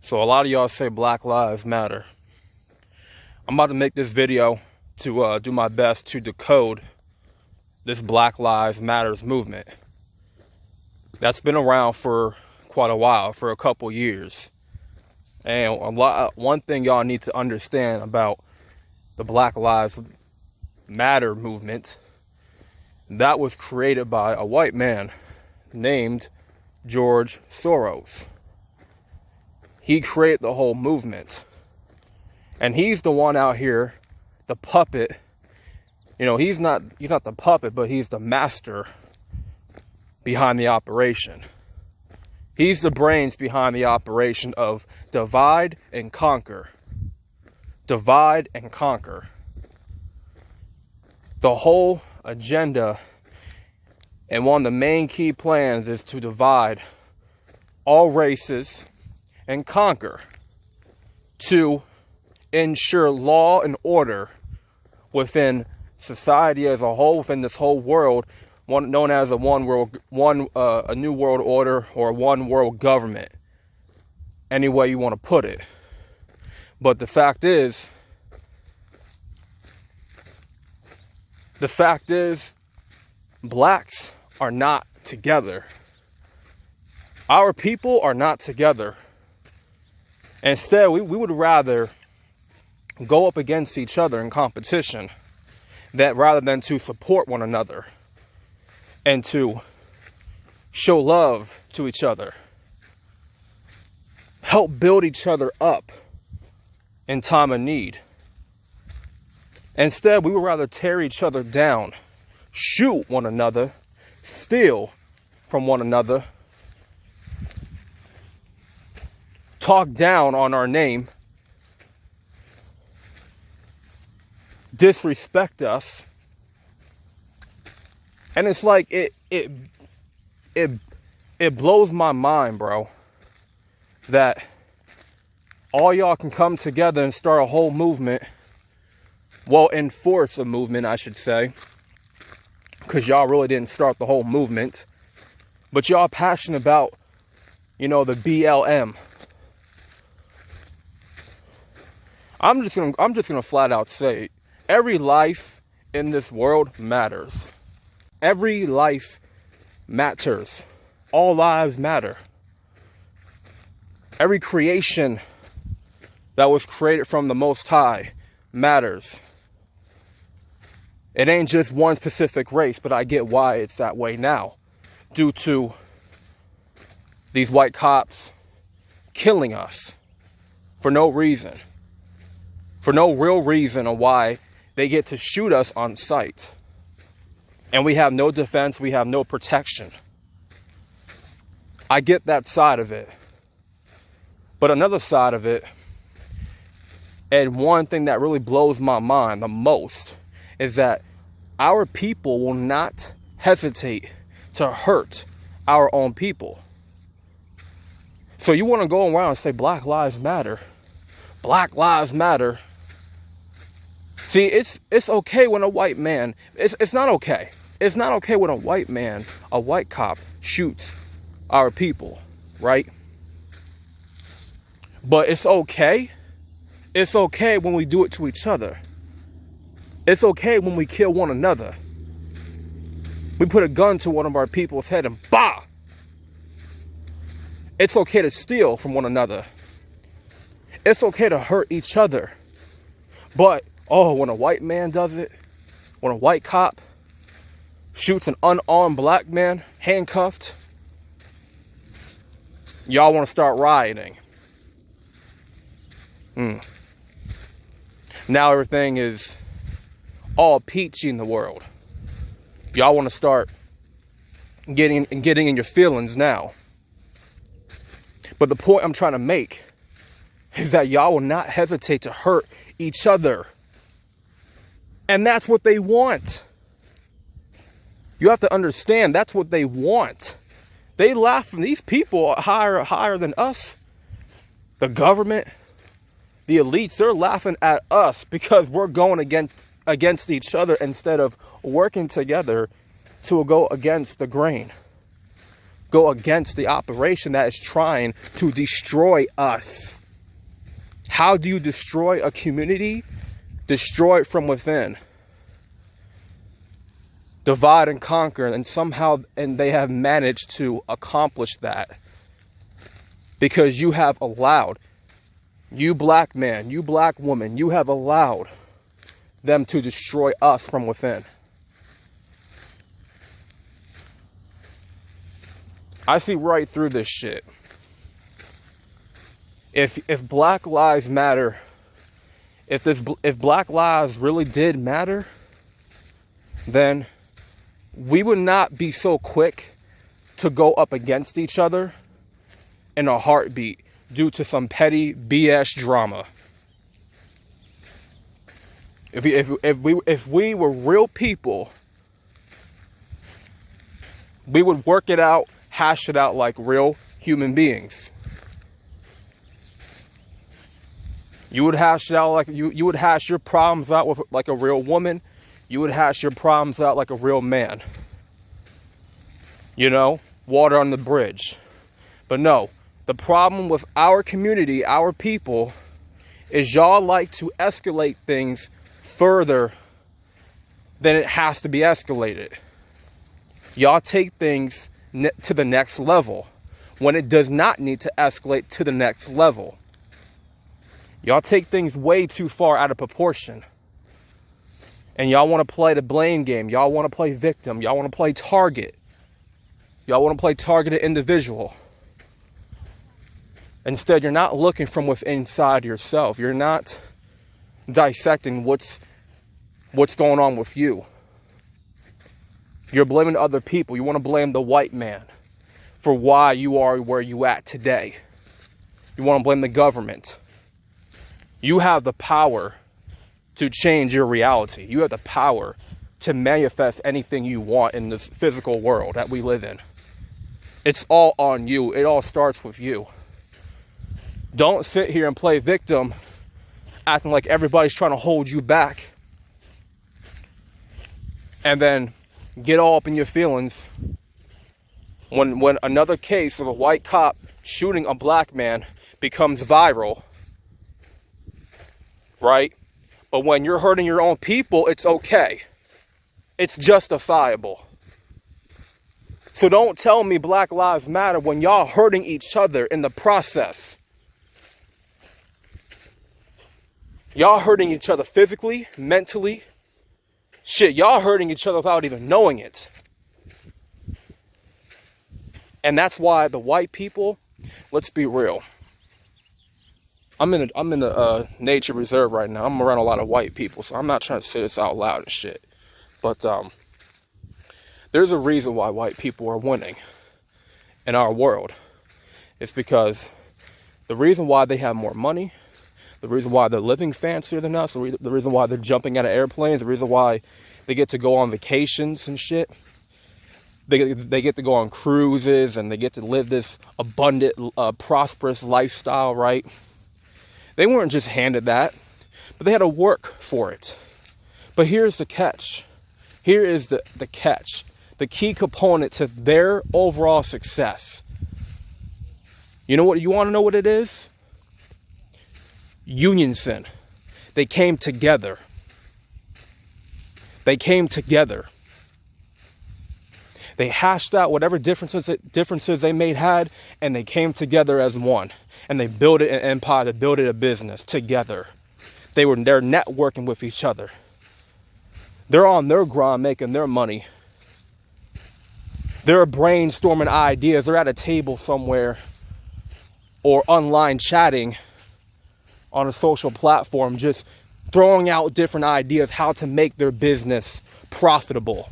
So a lot of y'all say Black Lives Matter. I'm about to make this video to do my best to decode this Black Lives Matters movement. That's been around for quite a while, for a couple years. And one thing y'all need to understand about the Black Lives Matter movement, that was created by a white man named George Soros. He created the whole movement. And he's the one out here, the puppet. You know, he's not the puppet, but he's the master behind the operation. He's the brains behind the operation of divide and conquer. Divide and conquer. The whole agenda and one of the main key plans is to divide all races and conquer, to ensure law and order within society as a whole, within this whole world, known as a a new world order or a one world government, any way you want to put it. But the fact is, blacks are not together. Our people are not together. Instead, we would rather go up against each other in competition rather than to support one another and to show love to each other. Help build each other up in time of need. Instead, we would rather tear each other down, shoot one another, steal from one another, talk down on our name, disrespect us. And it's like it blows my mind, bro, that all y'all can come together and start a whole movement. Well, enforce a movement, I should say, because y'all really didn't start the whole movement. But y'all passionate about, the BLM. I'm just gonna flat out say, every life in this world matters. Every life matters. All lives matter. Every creation that was created from the Most High matters. It ain't just one specific race, but I get why it's that way now, due to these white cops killing us for no reason. For no real reason on why they get to shoot us on sight. And we have no defense, we have no protection. I get that side of it. But another side of it, and one thing that really blows my mind the most, is that our people will not hesitate to hurt our own people. So you want to go around and say Black Lives Matter. Black Lives Matter. See, it's okay when a white man, it's not okay. It's not okay when a white man, a white cop, shoots our people, right? But it's okay. It's okay when we do it to each other. It's okay when we kill one another. We put a gun to one of our people's head and bah! It's okay to steal from one another. It's okay to hurt each other. But, when a white man does it, when a white cop shoots an unarmed black man, handcuffed, y'all want to start rioting. Now everything is all peachy in the world. Y'all want to start getting in your feelings now. But the point I'm trying to make is that y'all will not hesitate to hurt each other. And that's what they want. You have to understand, that's what they want. They laugh, these people are higher than us. The government, the elites, they're laughing at us because we're going against each other instead of working together to go against the grain. go against the operation that is trying to destroy us. How do you destroy a community? Destroy it from within. Divide and conquer, and they have managed to accomplish that. Because you have allowed, you black man, you black woman, you have allowed them to destroy us from within. I see right through this shit. If Black Lives Matter, if Black Lives really did matter, then we would not be so quick to go up against each other in a heartbeat due to some petty BS drama. If we were real people, we would work it out, hash it out like real human beings. You would hash it out like you would hash your problems out with like a real woman. You would hash your problems out like a real man. You know, water on the bridge. But no, the problem with our community, our people, is y'all like to escalate things further than it has to be escalated. Y'all take things to the next level when it does not need to escalate to the next level. Y'all take things way too far out of proportion. And y'all want to play the blame game. Y'all want to play victim. Y'all want to play target. Y'all want to play targeted individual. Instead, you're not looking from within inside yourself. You're not dissecting what's going on with you. You're blaming other people. You want to blame the white man for why you are where you at today. You want to blame the government. You have the power to change your reality. You have the power to manifest anything you want in this physical world that we live in. It's all on you. It all starts with you. Don't sit here and play victim, acting like everybody's trying to hold you back. And then get all up in your feelings when another case of a white cop shooting a black man becomes viral, right? But when you're hurting your own people, it's okay. It's justifiable. So don't tell me Black Lives Matter when y'all hurting each other in the process. Y'all hurting each other physically, mentally. Shit, y'all hurting each other without even knowing it. And that's why the white people, let's be real. I'm in a nature reserve right now. I'm around a lot of white people, so I'm not trying to say this out loud and shit. But there's a reason why white people are winning in our world. It's because the reason why they have more money, the reason why they're living fancier than us, the reason why they're jumping out of airplanes, the reason why they get to go on vacations and shit. They get to go on cruises and they get to live this abundant, prosperous lifestyle, right? They weren't just handed that, but they had to work for it. But here's the catch. Here is the catch. The key component to their overall success. You know what? You want to know what it is? Unison. They came together. They came together. They hashed out whatever differences they may had, and they came together as one. And they built an empire, they built a business together. They're networking with each other. They're on their grind making their money. They're brainstorming ideas. They're at a table somewhere or online chatting on a social platform, just throwing out different ideas how to make their business profitable,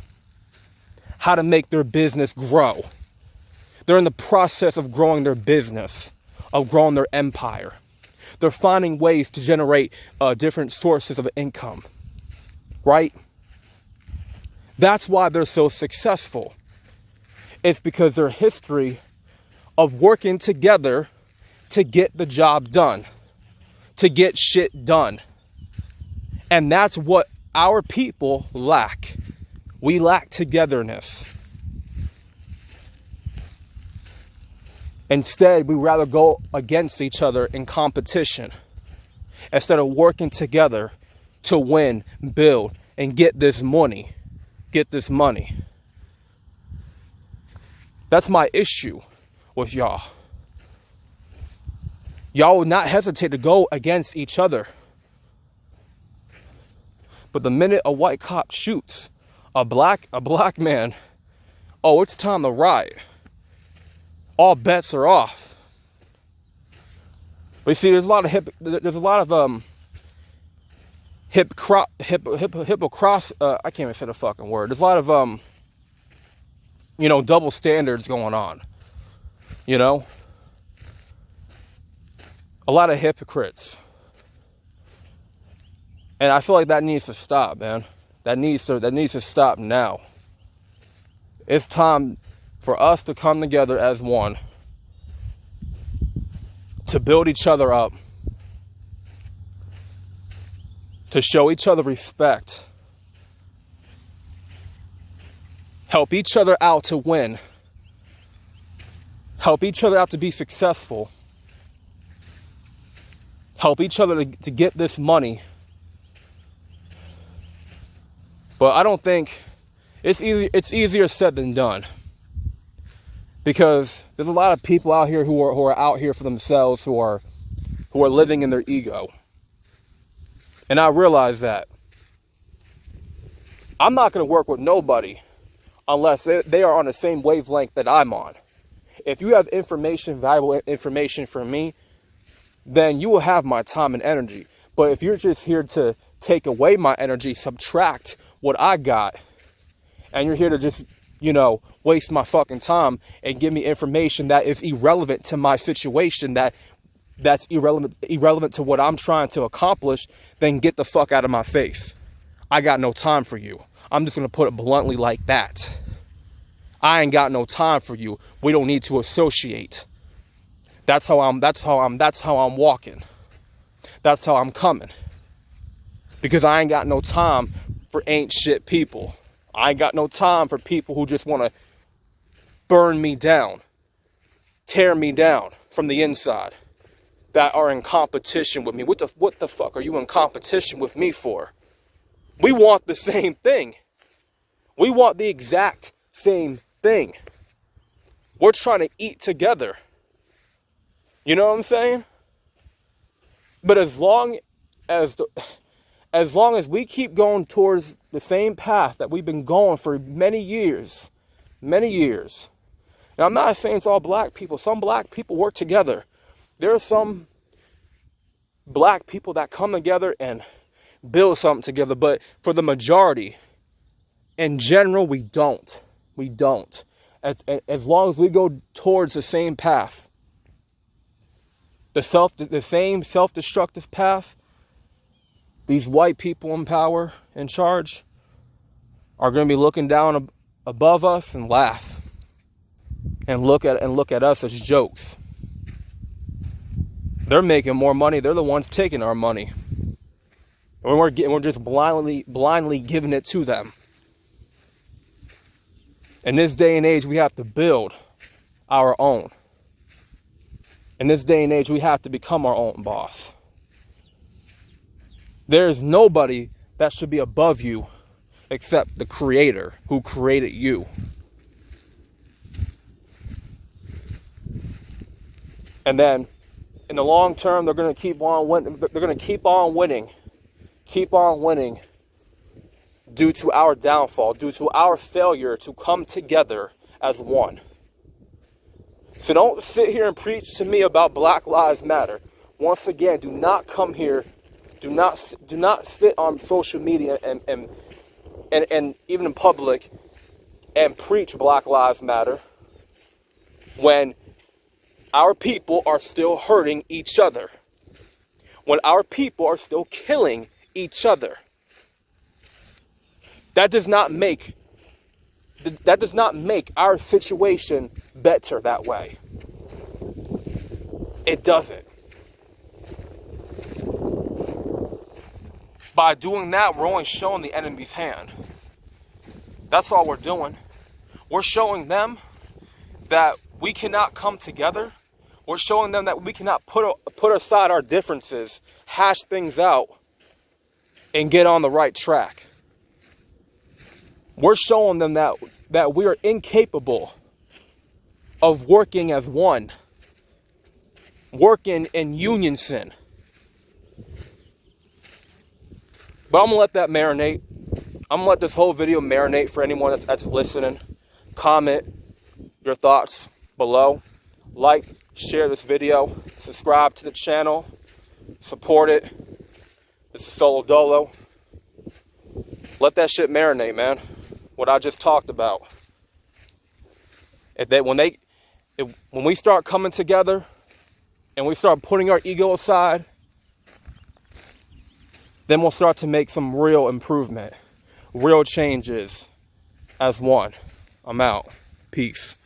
how to make their business grow. They're in the process of growing their business, of growing their empire. They're finding ways to generate different sources of income, right? That's why they're so successful. It's because their history of working together to get the job done, to get shit done. And that's what our people lack. We lack togetherness. Instead, we rather go against each other in competition instead of working together to win, build, and get this money. Get this money. That's my issue with y'all. Y'all would not hesitate to go against each other. But the minute a white cop shoots a black man, oh, it's time to riot. All bets are off. But you see, there's a lot of I can't even say the fucking word. There's a lot of double standards going on. You know? A lot of hypocrites. And I feel like that needs to stop, man. That needs to stop now. It's time for us to come together as one, to build each other up, to show each other respect, help each other out to win, help each other out to be successful, help each other to get this money. But I don't think it's easier said than done, because there's a lot of people out here who are out here for themselves, who are living in their ego. And I realize that I'm not going to work with nobody unless they are on the same wavelength that I'm on. If you have information, valuable information for me, then you will have my time and energy. But if you're just here to take away my energy, subtract what I got, and you're here to just, waste my fucking time and give me information that is irrelevant to my situation, that's irrelevant to what I'm trying to accomplish, then get the fuck out of my face. I got no time for you. I'm just going to put it bluntly like that. I ain't got no time for you. We don't need to associate. That's how I'm walking. That's how I'm coming. Because I ain't got no time for ain't shit people. I ain't got no time for people who just want to burn me down, tear me down from the inside, that are in competition with me. What the fuck are you in competition with me for? We want the same thing. We want the exact same thing. We're trying to eat together. You know what I'm saying? But as long as we keep going towards the same path that we've been going for many years, and I'm not saying it's all black people. Some black people work together. There are some black people that come together and build something together, but for the majority, in general, we don't. We don't. As long as we go towards the same path, the same self-destructive path, these white people in power, in charge, are going to be looking down above us and laugh and look at us as jokes. They're making more money. They're the ones taking our money, and we're just blindly giving it to them. In this day and age, we have to build our own. In this day and age, we have to become our own boss. There is nobody that should be above you except the Creator who created you. And then, in the long term, they're going to keep on winning. They're going to keep on winning, due to our downfall, due to our failure to come together as one. So don't sit here and preach to me about Black Lives Matter. Once again, do not come here. Do not sit on social media and even in public and preach Black Lives Matter when our people are still hurting each other, when our people are still killing each other. That does not make our situation better that way. It doesn't. By doing that, we're only showing the enemy's hand. That's all we're doing. We're showing them that we cannot come together We're showing them that we cannot put aside our differences, hash things out, and get on the right track. We're showing them that we are incapable of working as one, working in unison. But I'm going to let that marinate. I'm going to let this whole video marinate for anyone that's listening. Comment your thoughts below. Like, share this video. Subscribe to the channel. Support it. This is Solo Dolo. Let that shit marinate, man. What I just talked about. When we start coming together and we start putting our ego aside, then we'll start to make some real improvement, real changes as one. I'm out. Peace.